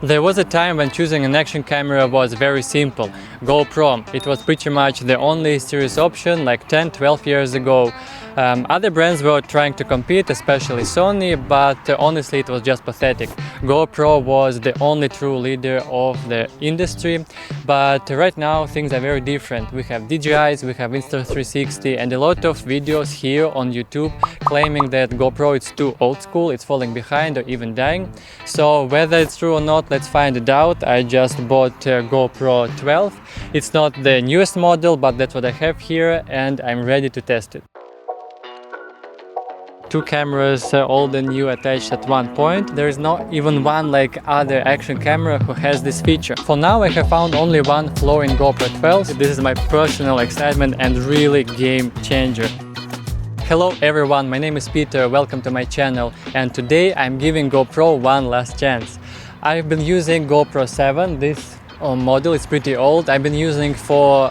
There was a time when choosing an action camera was very simple. GoPro, it was pretty much the only serious option like 10-12 years ago. Other brands were trying to compete, especially Sony, but honestly it was just pathetic. GoPro was the only true leader of the industry, but right now things are very different. We have DJIs, we have Insta360 and a lot of videos here on YouTube claiming that GoPro is too old school, it's falling behind or even dying. So whether it's true or not, let's find it out. I just bought GoPro 12. It's not the newest model, but that's what I have here and I'm ready to test it. Two cameras, old and new, attached at one point. There is not even one like other action camera who has this feature. For now I have found only one flaw in GoPro 12. This is my personal excitement and really game changer. Hello everyone, my name is Peter, welcome to my channel, and today I'm giving GoPro one last chance. I've been using GoPro 7, this model is pretty old. I've been using for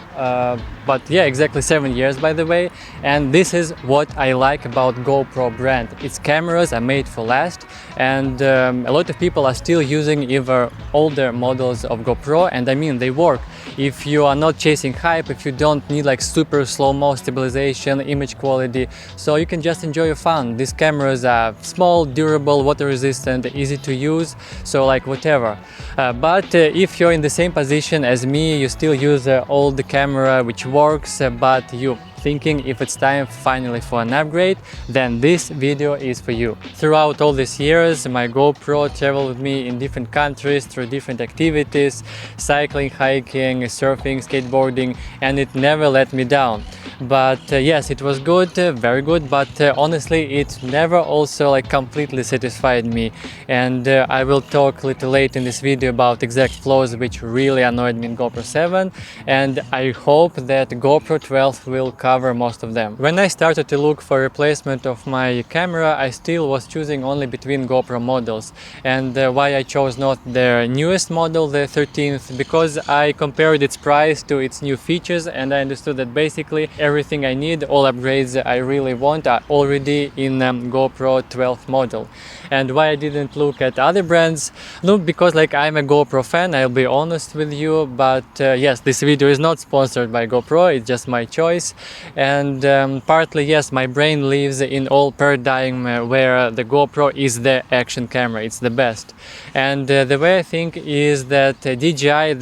exactly 7 years by the way, and this is what I like about GoPro brand. Its cameras are made for last, and a lot of people are still using either older models of GoPro, and I mean they work. If you are not chasing hype, if you don't need like super slow-mo stabilization, image quality, so you can just enjoy your fun. These cameras are small, durable, water resistant, easy to use, so like whatever. But if you're in the same position as me, you still use an old camera which works, but you thinking if it's time finally for an upgrade, then this video is for you. Throughout all these years, my GoPro traveled with me in different countries through different activities, cycling, hiking, surfing, skateboarding, and it never let me down. But yes, it was good, very good, but honestly it never also like completely satisfied me, and I will talk a little late in this video about exact flaws which really annoyed me in GoPro 7, and I hope that GoPro 12 will cover most of them. When I started to look for replacement of my camera, I still was choosing only between GoPro models, and why I chose not the newest model, the 13th, because I compared its price to its new features and I understood that basically everything I need, all upgrades I really want, are already in GoPro 12 model. And why I didn't look at other brands? Look, because like I'm a GoPro fan, I'll be honest with you, but yes, this video is not sponsored by GoPro, it's just my choice. And partly yes, my brain lives in old paradigm where the GoPro is the action camera, it's the best. And the way I think is that DJI,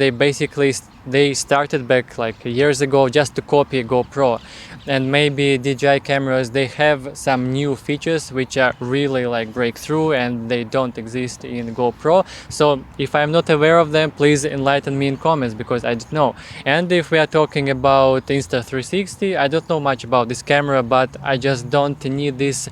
they started back like years ago just to copy GoPro, and maybe DJI cameras, they have some new features which are really like breakthrough and they don't exist in GoPro. So if I'm not aware of them, please enlighten me in comments, because I don't know. And if we are talking about Insta360, I don't know much about this camera, but I just don't need this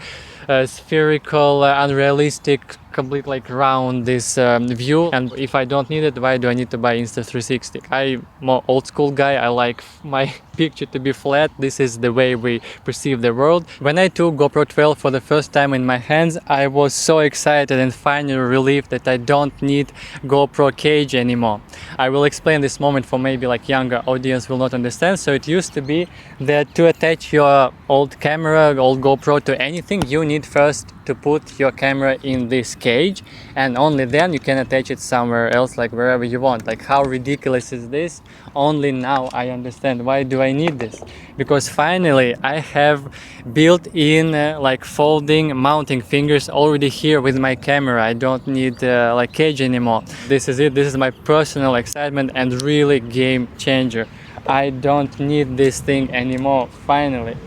spherical, unrealistic, complete like round this view. And if I don't need it, why do I need to buy Insta360? I'm more old school guy, I like my picture to be flat. This is the way we perceive the world. When I took GoPro 12 for the first time in my hands, I was so excited and finally relieved that I don't need GoPro cage anymore. I will explain this moment for maybe like younger audience will not understand. So it used to be that to attach your old camera, old GoPro to anything, you need first to put your camera in this cage, and only then you can attach it somewhere else, like wherever you want. Like how ridiculous is this? Only now I understand why do I need this, because finally I have built-in like folding mounting fingers already here with my camera. I don't need like cage anymore. This is it, this is my personal excitement and really game changer. I don't need this thing anymore, finally.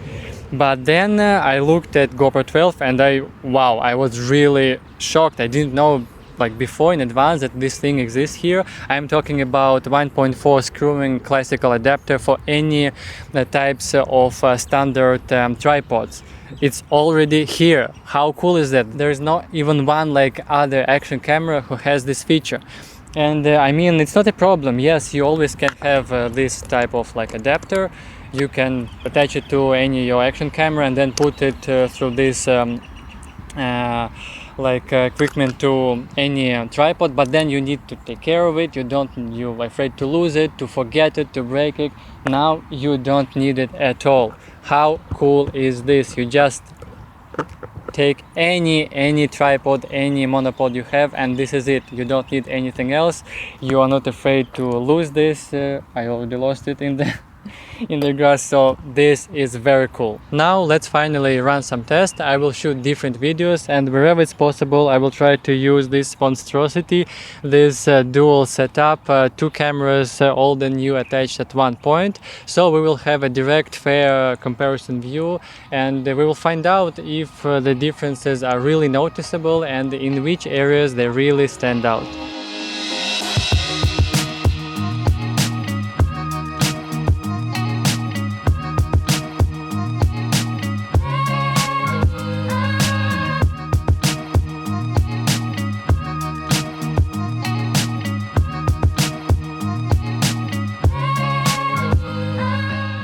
But then I looked at GoPro 12 and I was really shocked. I didn't know like before in advance that this thing exists here. I'm talking about 1.4 screwing classical adapter for any types of standard tripods. It's already here. How cool is that? There's not even one like other action camera who has this feature. And I mean, it's not a problem. Yes, you always can have this type of like adapter. You can attach it to any your action camera and then put it through this equipment to any tripod, but then you need to take care of it. You're afraid to lose it, to forget it, to break it. Now you don't need it at all. How cool is this? You just take any tripod, any monopod you have, and this is it. You don't need anything else. You are not afraid to lose this. I already lost it in the in the grass, so this is very cool. Now let's finally run some tests. I will shoot different videos, and wherever it's possible I will try to use this monstrosity, this dual setup, two cameras, old and new, attached at one point, so we will have a direct, fair comparison view, and we will find out if the differences are really noticeable and in which areas they really stand out.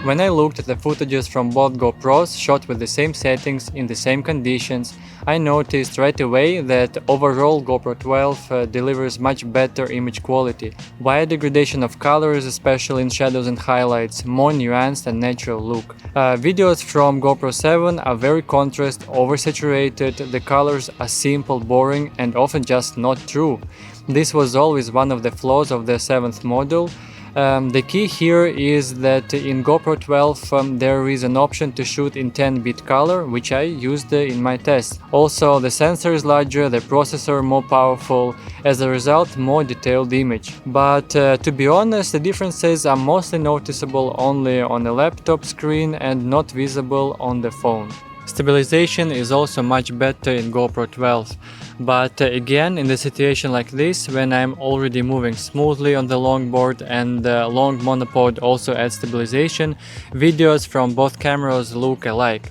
When I looked at the footages from both GoPros shot with the same settings in the same conditions, I noticed right away that overall GoPro 12 delivers much better image quality, wide degradation of colors, especially in shadows and highlights, more nuanced and natural look. Videos from GoPro 7 are very contrast, oversaturated, the colors are simple, boring and often just not true. This was always one of the flaws of the 7th model. The key here is that in GoPro 12 there is an option to shoot in 10-bit color, which I used in my test. Also, the sensor is larger, the processor more powerful, as a result more detailed image. But to be honest, the differences are mostly noticeable only on a laptop screen and not visible on the phone. Stabilization is also much better in GoPro 12, but again, in the situation like this, when I'm already moving smoothly on the longboard and the long monopod also adds stabilization, videos from both cameras look alike.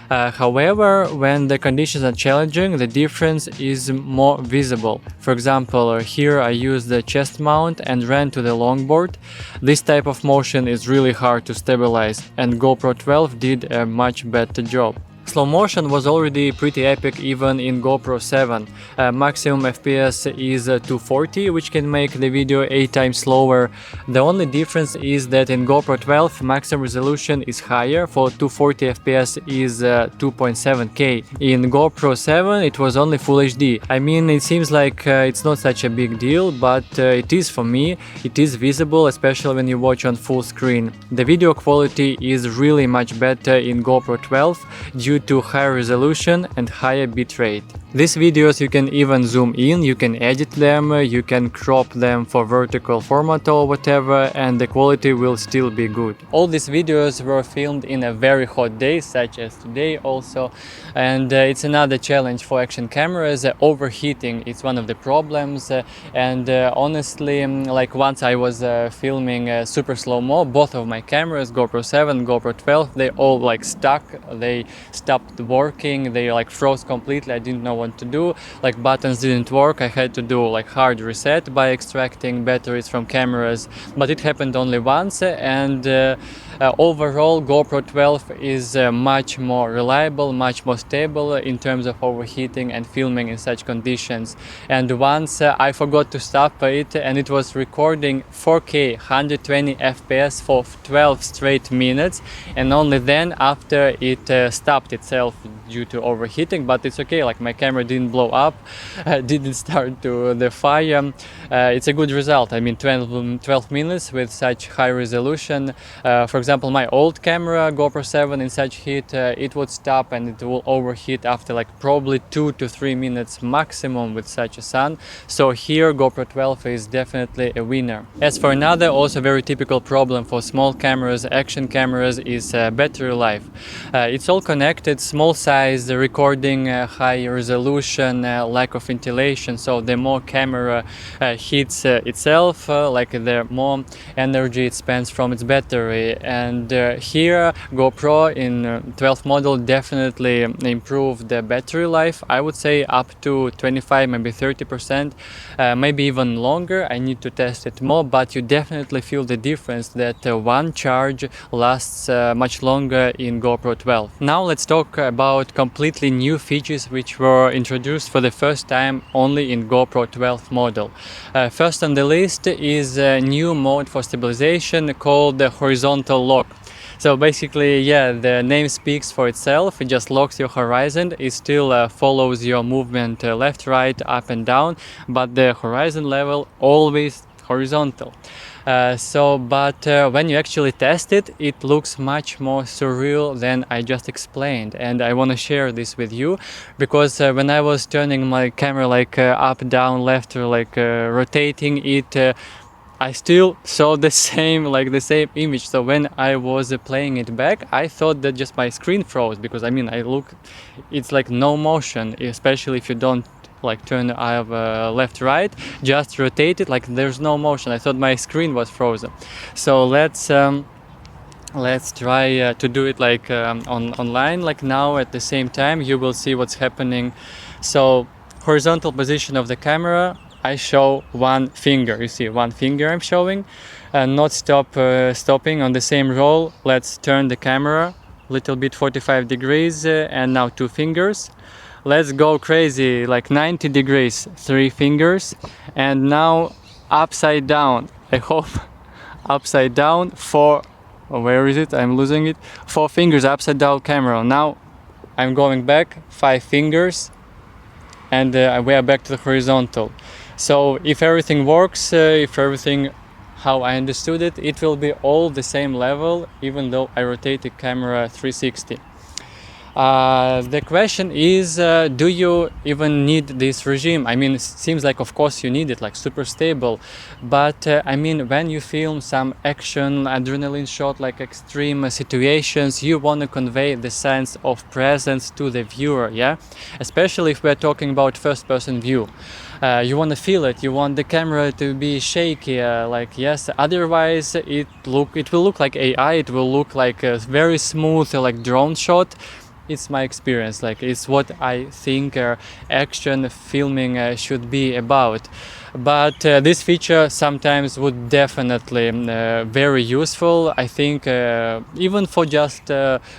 However, when the conditions are challenging, the difference is more visible. For example, here I used the chest mount and ran to the longboard. This type of motion is really hard to stabilize, and GoPro 12 did a much better job. Slow motion was already pretty epic even in GoPro 7. Maximum FPS is 240, which can make the video 8 times slower. The only difference is that in GoPro 12 maximum resolution is higher, for 240 FPS is 2.7K. In GoPro 7 it was only Full HD. I mean, it seems like it's not such a big deal, but it is for me. It is visible, especially when you watch on full screen. The video quality is really much better in GoPro 12 due to higher resolution and higher bitrate. These videos you can even zoom in, you can edit them, you can crop them for vertical format or whatever, and the quality will still be good. All these videos were filmed in a very hot day, such as today also, and it's another challenge for action cameras. Overheating, it's one of the problems, and honestly, like once I was filming super slow-mo, both of my cameras, GoPro 7, GoPro 12, they all like stuck, they stopped working, they like froze completely. I didn't know what to do, like buttons didn't work. I had to do like hard reset by extracting batteries from cameras, but it happened only once, and overall GoPro 12 is much more reliable, much more stable in terms of overheating and filming in such conditions. And once I forgot to stop it, and it was recording 4K 120 FPS for 12 straight minutes, and only then after it stopped itself due to overheating. But it's okay, like my camera didn't blow up, didn't start to the fire. It's a good result. I mean, 12 minutes with such high resolution. For example, my old camera GoPro 7 in such heat, it would stop and it will overheat after like probably 2 to 3 minutes maximum with such a sun. So here GoPro 12 is definitely a winner. As for another also very typical problem for small cameras, action cameras, is battery life. It's all connected, small size, recording, high resolution, lack of ventilation, so the more camera heats itself, like the more energy it spends from its battery. And here GoPro in 12th model definitely improved the battery life. I would say up to 25, maybe 30%, maybe even longer. I need to test it more, but you definitely feel the difference that one charge lasts much longer in GoPro 12. Now let's talk about completely new features which were introduced for the first time only in GoPro 12 model. First on the list is a new mode for stabilization called the horizontal lock. So basically, yeah, the name speaks for itself. It just locks your horizon. It still follows your movement left, right, up and down, but the horizon level always horizontal. But when you actually test it, it looks much more surreal than I just explained, and I want to share this with you because when I was turning my camera like up, down, left, or like rotating it, I still saw the same image. So when I was playing it back, I thought that just my screen froze because I mean it's like no motion, especially if you don't like turn left right, just rotate it, like there's no motion. I thought my screen was frozen. So let's try to do it like online, like now at the same time. You will see what's happening. So horizontal position of the camera, I show one finger. You see one finger I'm showing, not stopping on the same roll. Let's turn the camera little bit 45 degrees and now two fingers. Let's go crazy, like 90 degrees, three fingers, and now upside down. I hope upside down, four. Oh, where is it? I'm losing it. Four fingers, upside down camera. Now I'm going back, five fingers, and we are back to the horizontal. So if everything works, if everything how I understood it, it will be all the same level, even though I rotate the camera 360. The question is, do you even need this regime? I mean, it seems like of course you need it, like super stable, but I mean, when you film some action, adrenaline shot, like extreme situations, you want to convey the sense of presence to the viewer, yeah? Especially if we're talking about first-person view. You want to feel it, you want the camera to be shaky, like yes, otherwise it will look like AI, it will look like a very smooth like drone shot. It's my experience, like it's what I think action filming should be about. But this feature sometimes would definitely very useful. I think even for just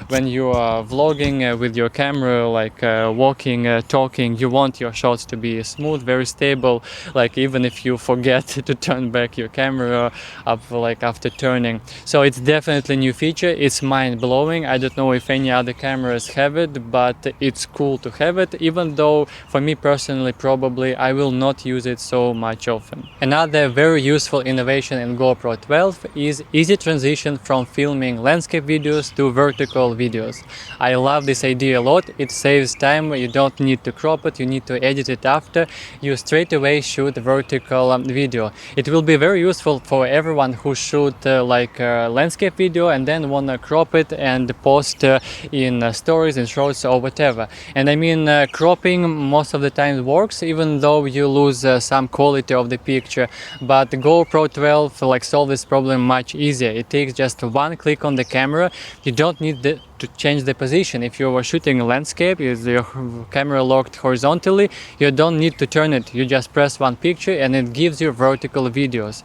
when you are vlogging with your camera, like walking, talking, you want your shots to be smooth, very stable. Like even if you forget to turn back your camera up, like after turning. So it's definitely a new feature. It's mind blowing. I don't know if any other cameras have it, but it's cool to have it. Even though for me personally, probably I will not use it so much often. Another very useful innovation in GoPro 12 is easy transition from filming landscape videos to vertical videos. I love this idea a lot. It saves time. You don't need to crop it, you need to edit it after. You straight away shoot vertical video. It will be very useful for everyone who shoot landscape video and then wanna crop it and post in stories and shorts or whatever. And I mean, cropping most of the time works, even though you lose some quality of the picture. But the GoPro 12 like solve this problem much easier. It takes just one click on the camera. You don't need to change the position. If you are shooting a landscape, is your camera locked horizontally, you don't need to turn it. You just press one picture and it gives you vertical videos.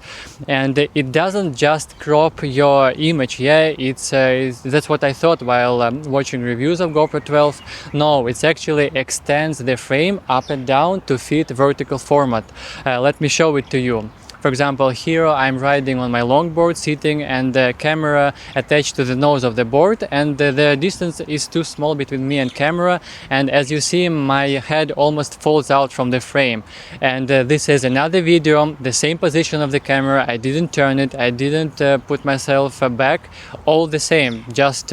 And it doesn't just crop your image. Yeah, that's what I thought while watching reviews of GoPro 12. No, it actually extends the frame up and down to fit vertical format. Let me show it to you. For example, here I'm riding on my longboard, sitting, and the camera attached to the nose of the board, and the distance is too small between me and camera, and as you see, my head almost falls out from the frame. And this is another video, the same position of the camera. I didn't turn it, I didn't put myself back, all the same, just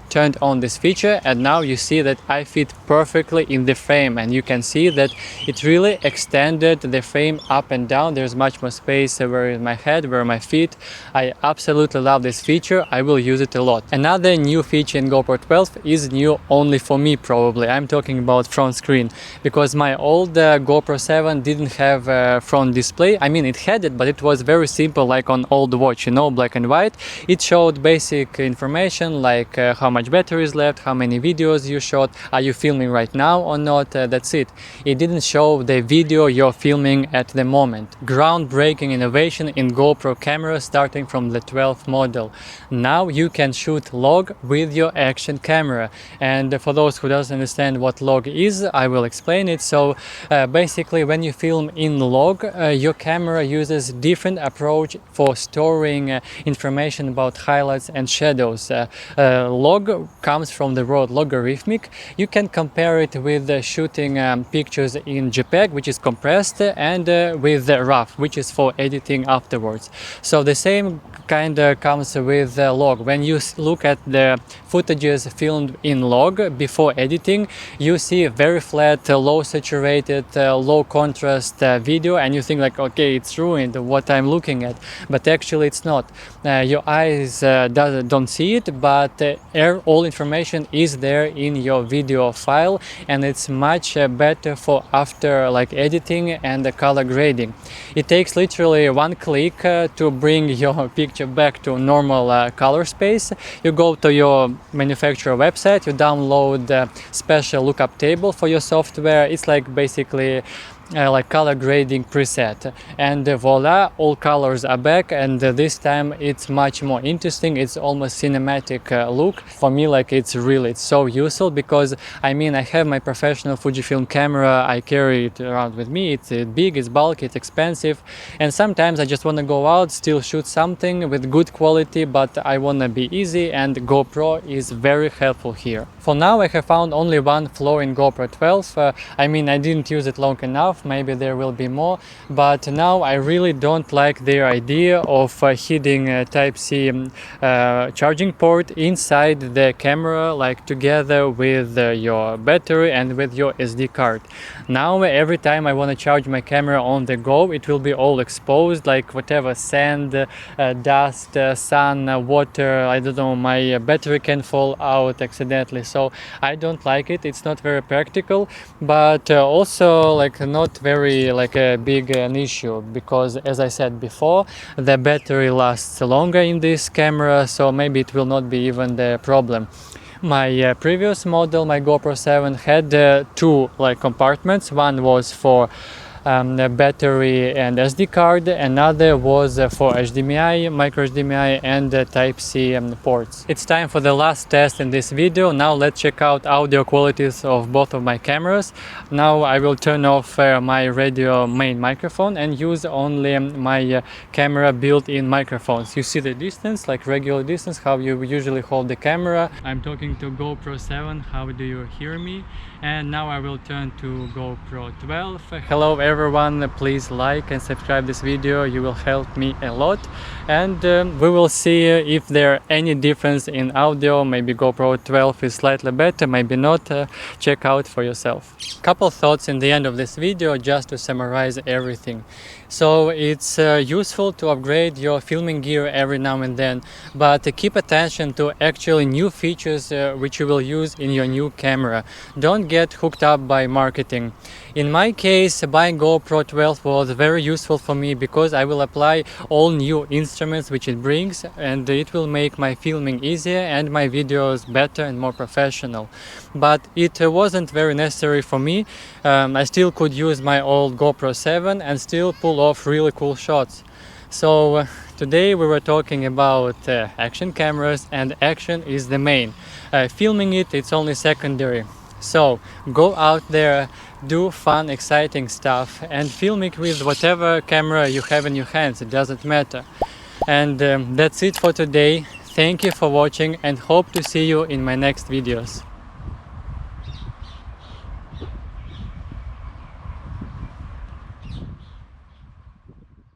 turned on this feature, and now you see that I fit perfectly in the frame, and you can see that it really extended the frame up and down. There's much more space where is my head, where are my feet. I absolutely love this feature. I will use it a lot. Another new feature in GoPro 12 is new only for me probably. I'm talking about front screen, because my old GoPro 7 didn't have a front display. I mean, it had it, but it was very simple, like on old watch, you know, black and white. It showed basic information like how much much battery is left, how many videos you shot, are you filming right now or not. That's it. It didn't show the video you're filming at the moment. Groundbreaking innovation in GoPro cameras starting from the 12th model. Now you can shoot log with your action camera. And for those who doesn't understand what log is, I will explain it. So basically when you film in log, your camera uses different approach for storing information about highlights and shadows. Log comes from the word logarithmic. You can compare it with shooting pictures in JPEG, which is compressed, and with RAW, which is for editing afterwards. So the same kind of comes with log. When you look at the footages filmed in log before editing, you see a very flat, low saturated, low contrast video, and you think like, okay, it's ruined what I'm looking at, but actually it's not. Your eyes don't see it, but all information is there in your video file, and it's much better for after like editing and the color grading. It takes literally one click to bring your picture back to normal color space. You go to your manufacturer website, you download a special lookup table for your software. It's like basically like color grading preset, and voila, all colors are back, and this time it's much more interesting. It's almost cinematic look. For me, like it's so useful, because I mean, I have my professional Fujifilm camera, I carry it around with me. It's big, it's bulky, it's expensive, and sometimes I just want to go out, still shoot something with good quality, but I want to be easy, and GoPro is very helpful here. For now I have found only one flaw in GoPro 12. I mean, I didn't use it long enough, maybe there will be more, but now I really don't like their idea of hiding Type-C charging port inside the camera, like together with your battery and with your SD card. Now every time I want to charge my camera on the go, it will be all exposed, like whatever sand, dust, sun, water, I don't know, my battery can fall out accidentally. So I don't like it. It's not very practical, but also like not very like a big an issue, because as I said before, the battery lasts longer in this camera, so maybe it will not be even the problem. My previous model, my GoPro 7, had two like compartments. One was for the battery and SD card, another was for HDMI, micro HDMI, and Type-C ports. It's time for the last test in this video. Now let's check out audio qualities of both of my cameras. Now I will turn off my radio main microphone and use only my camera built-in microphones. You see the distance, like regular distance, how you usually hold the camera. I'm talking to GoPro 7, how do you hear me? And now I will turn to GoPro 12. Hello everyone, please like and subscribe this video, you will help me a lot. And we will see if there any difference in audio. Maybe GoPro 12 is slightly better, maybe not. Check out for yourself. Couple thoughts in the end of this video, just to summarize everything. So it's useful to upgrade your filming gear every now and then, but keep attention to actually new features which you will use in your new camera. Don't get hooked up by marketing. In my case, buying GoPro 12 was very useful for me, because I will apply all new instruments which it brings, and it will make my filming easier and my videos better and more professional. But it wasn't very necessary for me. I still could use my old GoPro 7 and still pull off really cool shots. So today we were talking about action cameras, and action is the main. Filming it's only secondary. So go out there, do fun, exciting stuff, and film it with whatever camera you have in your hands. It doesn't matter. And that's it for today. Thank you for watching, and hope to see you in my next videos.